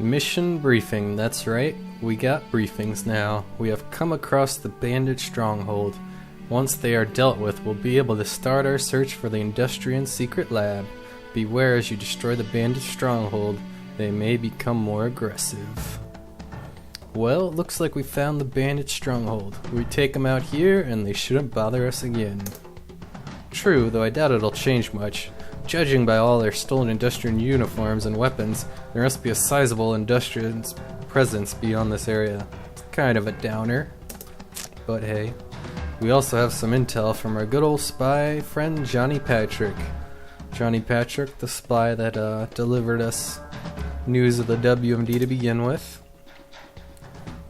Mission briefing, that's right. We got briefings now. We have come across the Bandit Stronghold. Once they are dealt with, we'll be able to start our search for the Industrian secret lab. Beware as you destroy the Bandit Stronghold. They may become more aggressive. Well, it looks like we found the Bandit Stronghold. We take them out here and they shouldn't bother us again. True, though I doubt it'll change much. Judging by all their stolen Industrian uniforms and weapons, there must be a sizable Industrian presence beyond this area. It's kind of a downer, but hey. We also have some intel from our good old spy friend Johnny Patrick. Johnny Patrick, the spy that delivered us news of the WMD to begin with.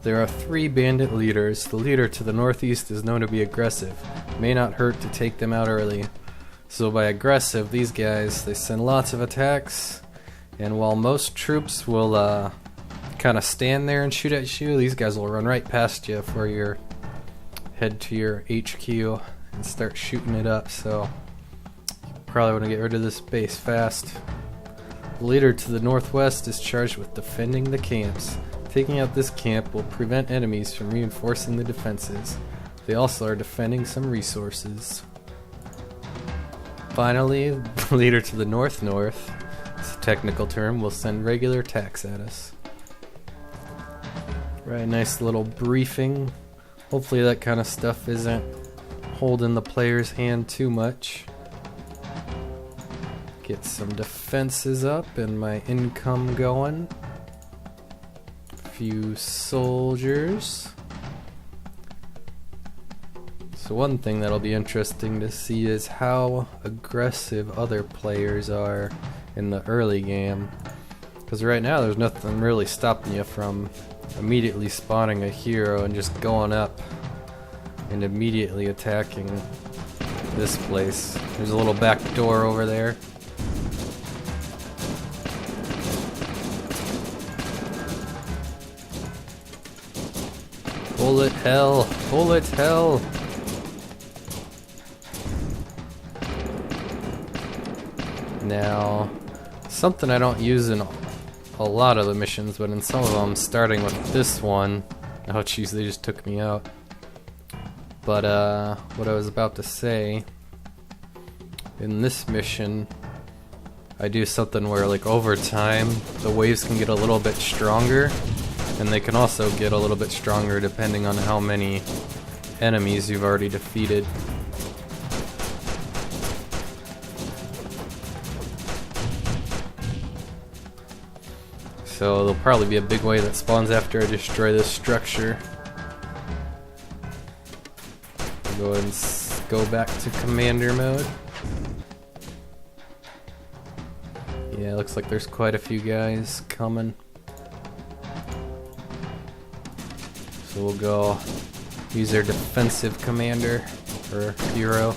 There are 3 bandit leaders. The leader to the northeast is known to be aggressive. It may not hurt to take them out early. So by aggressive, these guys, they send lots of attacks, and while most troops will kind of stand there and shoot at you, these guys will run right past you before you head to your HQ and start shooting it up, so you probably want to get rid of this base fast. The leader to the northwest is charged with defending the camps. Taking out this camp will prevent enemies from reinforcing the defenses. They also are defending some resources. Finally, the leader to the north-north, it's a technical term, will send regular attacks at us. Right, nice little briefing. Hopefully that kind of stuff isn't holding the player's hand too much. Get some defenses up and my income going. A few soldiers. So one thing that'll be interesting to see is how aggressive other players are in the early game. Because right now there's nothing really stopping you from immediately spawning a hero and just going up and immediately attacking this place. There's a little back door over there. Bullet hell! Bullet hell! Now, something I don't use in a lot of the missions, but in some of them, starting with this one, oh jeez, they just took me out. But what I was about to say, in this mission, I do something where like over time, the waves can get a little bit stronger, and they can also get a little bit stronger depending on how many enemies you've already defeated. So there'll probably be a big wave that spawns after I destroy this structure. Go ahead and go back to commander mode. Yeah, looks like there's quite a few guys coming. So we'll go use our defensive commander or hero.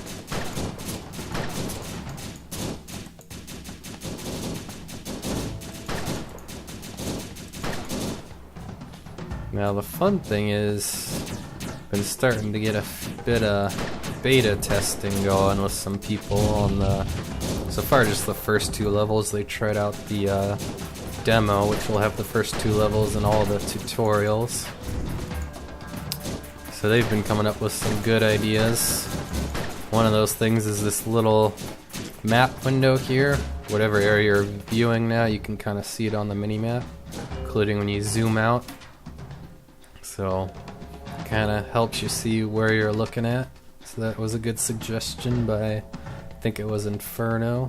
Now the fun thing is, I've been starting to get a bit of beta testing going with some people on the, so far just the first 2 levels. They tried out the demo, which will have the first 2 levels and all the tutorials. So they've been coming up with some good ideas. One of those things is this little map window here. Whatever area you're viewing now, you can kind of see it on the mini-map, including when you zoom out. So, kind of helps you see where you're looking at. So that was a good suggestion by, I think it was Inferno.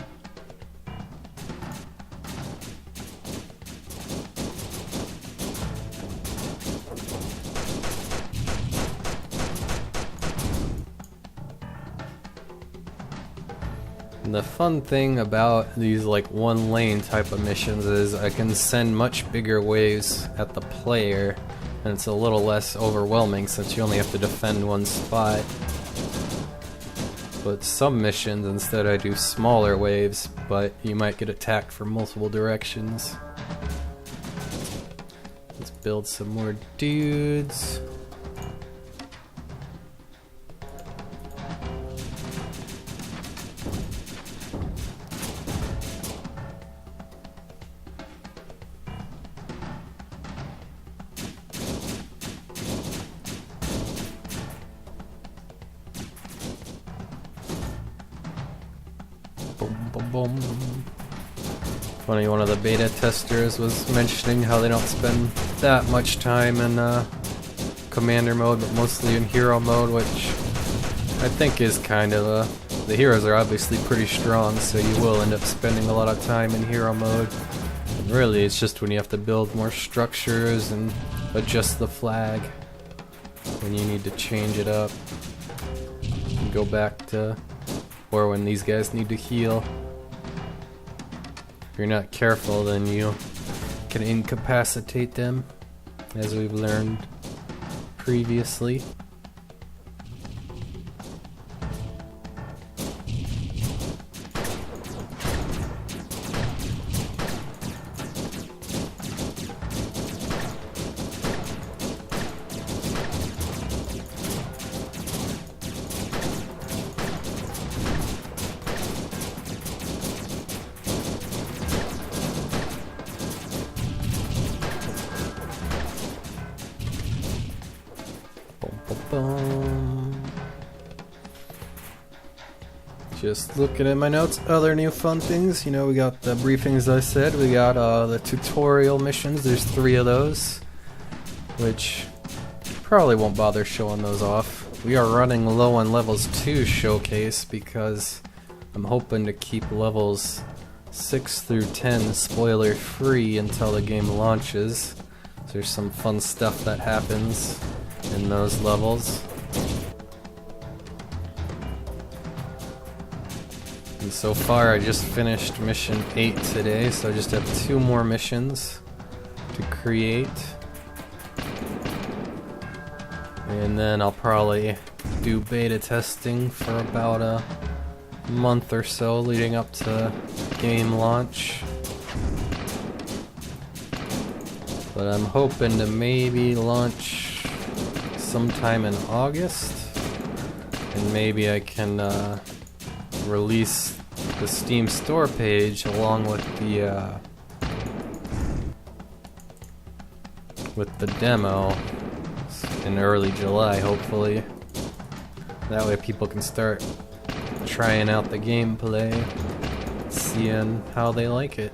And the fun thing about these like 1 lane type of missions is I can send much bigger waves at the player, and it's a little less overwhelming since you only have to defend 1 spot. But some missions, instead I do smaller waves, but you might get attacked from multiple directions. Let's build some more dudes. boom, boom. Funny, one of the beta testers was mentioning how they don't spend that much time in commander mode, but mostly in hero mode, which I think is kind of the heroes are obviously pretty strong, so you will end up spending a lot of time in hero mode. And really, it's just when you have to build more structures and adjust the flag, when you need to change it up, and go back to, or when these guys need to heal. If you're not careful, then you can incapacitate them, as we've learned previously. Just looking at my notes, other new fun things. You know, we got the briefings I said. We got the tutorial missions. There's 3 of those, which probably won't bother showing those off. We are running low on levels 2 showcase because I'm hoping to keep levels 6 through 10 spoiler free until the game launches. So there's some fun stuff that happens in those levels. And so far I just finished mission 8 today, so I just have 2 more missions to create. And then I'll probably do beta testing for about a month or so leading up to game launch. But I'm hoping to maybe launch sometime in August, and maybe I can release the Steam store page along with the demo in early July, hopefully. That way people can start trying out the gameplay, seeing how they like it.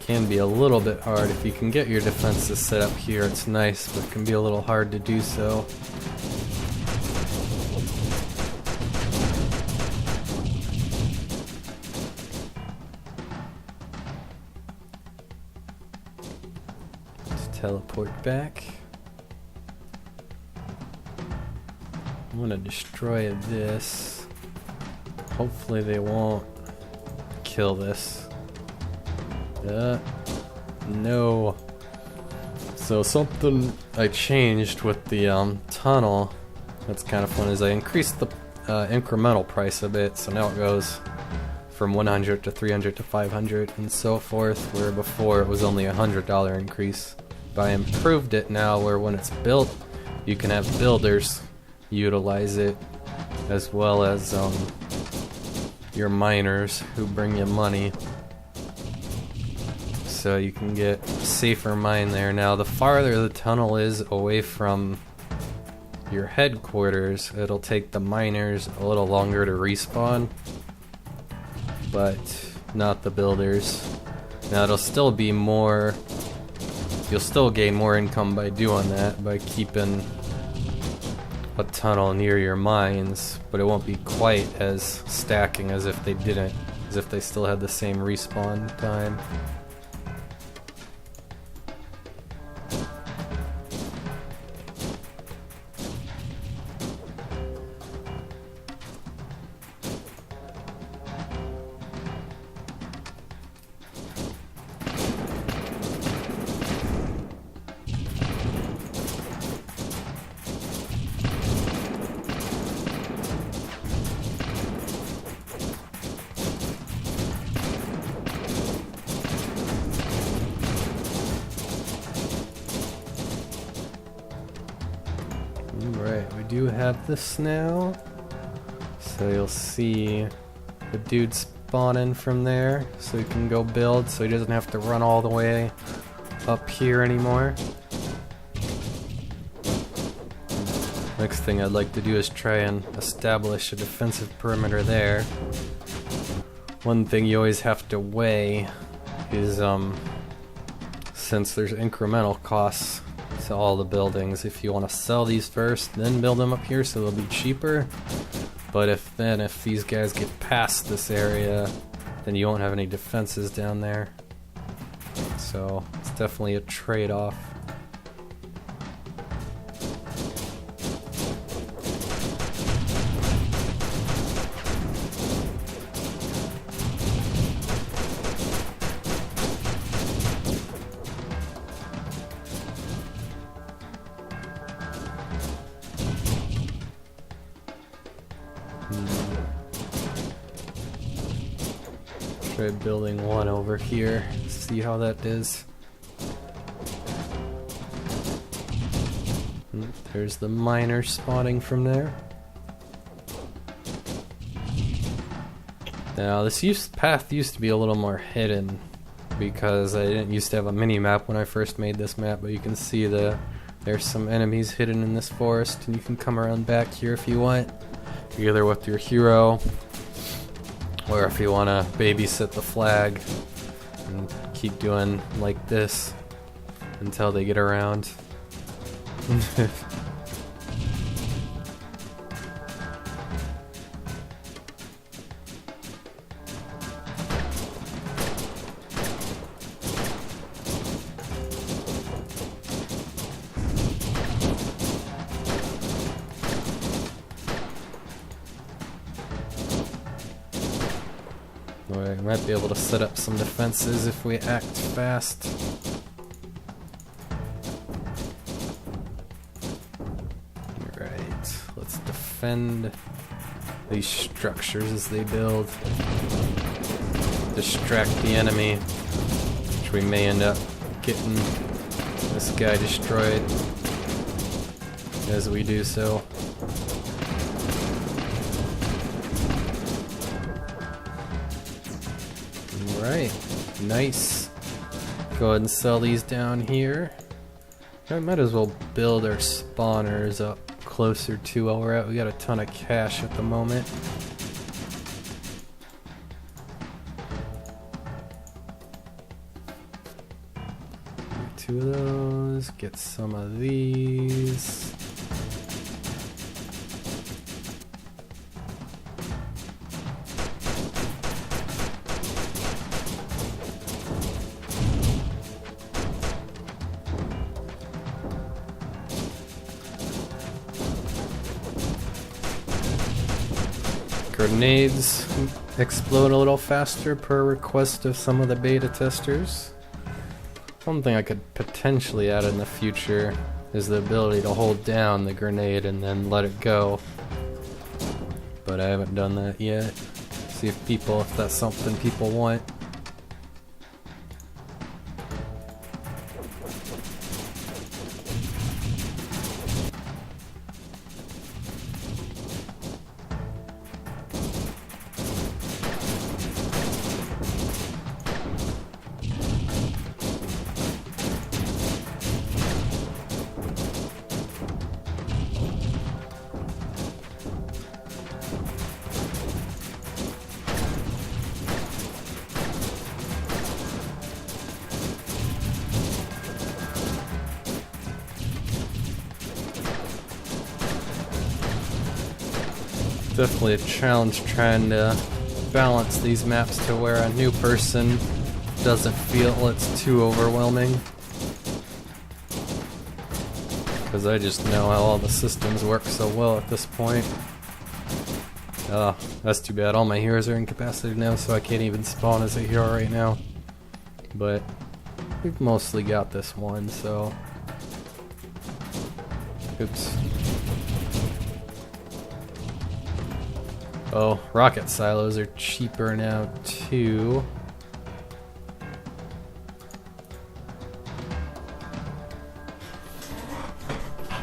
Can be a little bit hard. If you can get your defenses set up here, it's nice, but it can be a little hard to do so. Let's teleport back. I'm gonna destroy this. Hopefully they won't kill this. No. So something I changed with the tunnel that's kind of fun is I increased the incremental price a bit, so now it goes from 100 to 300 to 500 and so forth, where before it was only $100 increase. But I improved it now where when it's built, you can have builders utilize it, as well as your miners who bring you money. So you can get safer mine there. Now the farther the tunnel is away from your headquarters, it'll take the miners a little longer to respawn, but not the builders. Now it'll still be more, you'll still gain more income by doing that, by keeping a tunnel near your mines, but it won't be quite as stacking as if they didn't, as if they still had the same respawn time. Alright, we do have this now, so you'll see the dude spawning from there so he can go build, so he doesn't have to run all the way up here anymore. Next thing I'd like to do is try and establish a defensive perimeter there. One thing you always have to weigh is since there's incremental costs to all the buildings, if you want to sell these first then build them up here so they'll be cheaper, but if these guys get past this area then you won't have any defenses down there, so it's definitely a trade-off. Try building one over here, see how that is. There's the miner spawning from there. Now this path used to be a little more hidden because I didn't used to have a mini-map when I first made this map, but you can see there's some enemies hidden in this forest, and you can come around back here if you want, either with your hero or if you want to babysit the flag and keep doing like this until they get around. We might be able to set up some defenses if we act fast. Alright, let's defend these structures as they build. Distract the enemy, which we may end up getting this guy destroyed as we do so. Alright, nice. Go ahead and sell these down here. I might as well build our spawners up closer to where we're at. We got a ton of cash at the moment. Two of those, get some of these. Grenades explode a little faster per request of some of the beta testers. Something I could potentially add in the future is the ability to hold down the grenade and then let it go. But I haven't done that yet. See if that's something people want. Definitely a challenge trying to balance these maps to where a new person doesn't feel it's too overwhelming. Because I just know how all the systems work so well at this point. Oh, that's too bad. All my heroes are incapacitated now, so I can't even spawn as a hero right now. But we've mostly got this one, so... Oops. Oh, rocket silos are cheaper now too.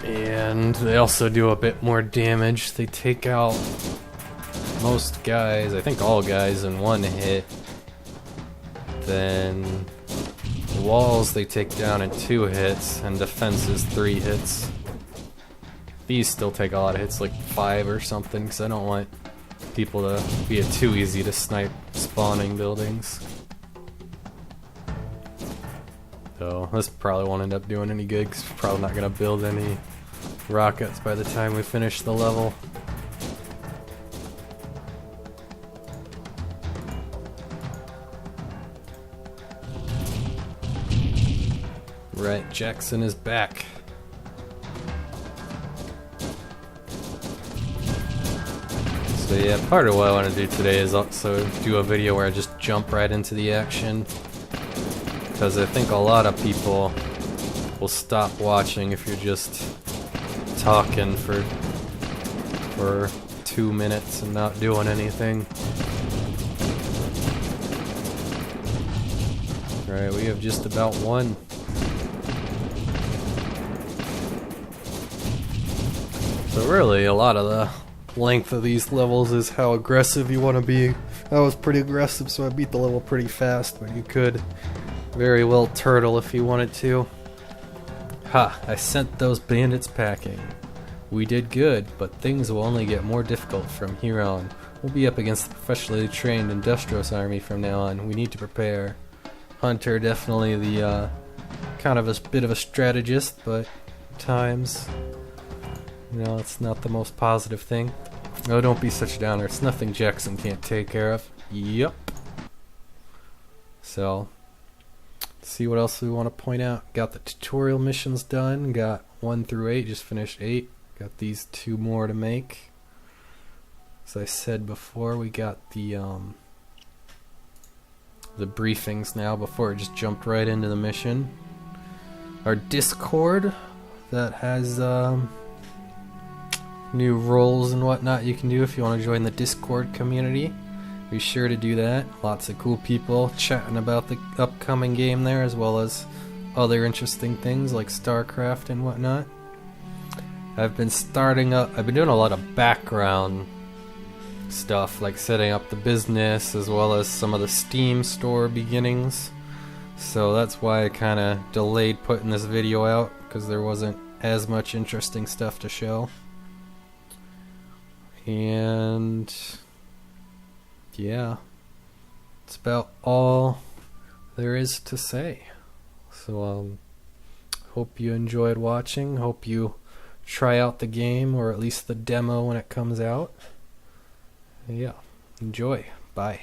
And they also do a bit more damage. They take out most guys, I think all guys, in one hit. Then walls they take down in 2 hits, and defenses 3 hits. These still take a lot of hits, like 5 or something, because I don't want people to be too easy to snipe spawning buildings. So this probably won't end up doing any good, because we're probably not going to build any rockets by the time we finish the level. Right, Jackson is back. So yeah, part of what I want to do today is also do a video where I just jump right into the action. Because I think a lot of people will stop watching if you're just talking for 2 minutes and not doing anything. Right, we have just about one. So really, a lot of the length of these levels is how aggressive you want to be. I was pretty aggressive, so I beat the level pretty fast, but you could very well turtle if you wanted to. Ha! I sent those bandits packing. We did good, but things will only get more difficult from here on. We'll be up against the professionally trained Industrious Army from now on. We need to prepare. Hunter, definitely the kind of a bit of a strategist, but times, you know, it's not the most positive thing. Oh, don't be such a downer. It's nothing Jackson can't take care of. Yup. So, let's see what else we want to point out. Got the tutorial missions done. Got 1 through 8. Just finished 8. Got these 2 more to make. As I said before, we got the briefings now before it just jumped right into the mission. Our Discord that has new roles and whatnot you can do if you want to join the Discord community. Be sure to do that. Lots of cool people chatting about the upcoming game there, as well as other interesting things like StarCraft and whatnot. I've been doing a lot of background stuff, like setting up the business as well as some of the Steam store beginnings. So that's why I kind of delayed putting this video out, because there wasn't as much interesting stuff to show. And yeah, that's about all there is to say. So hope you enjoyed watching. Hope you try out the game, or at least the demo when it comes out. Yeah, enjoy. Bye.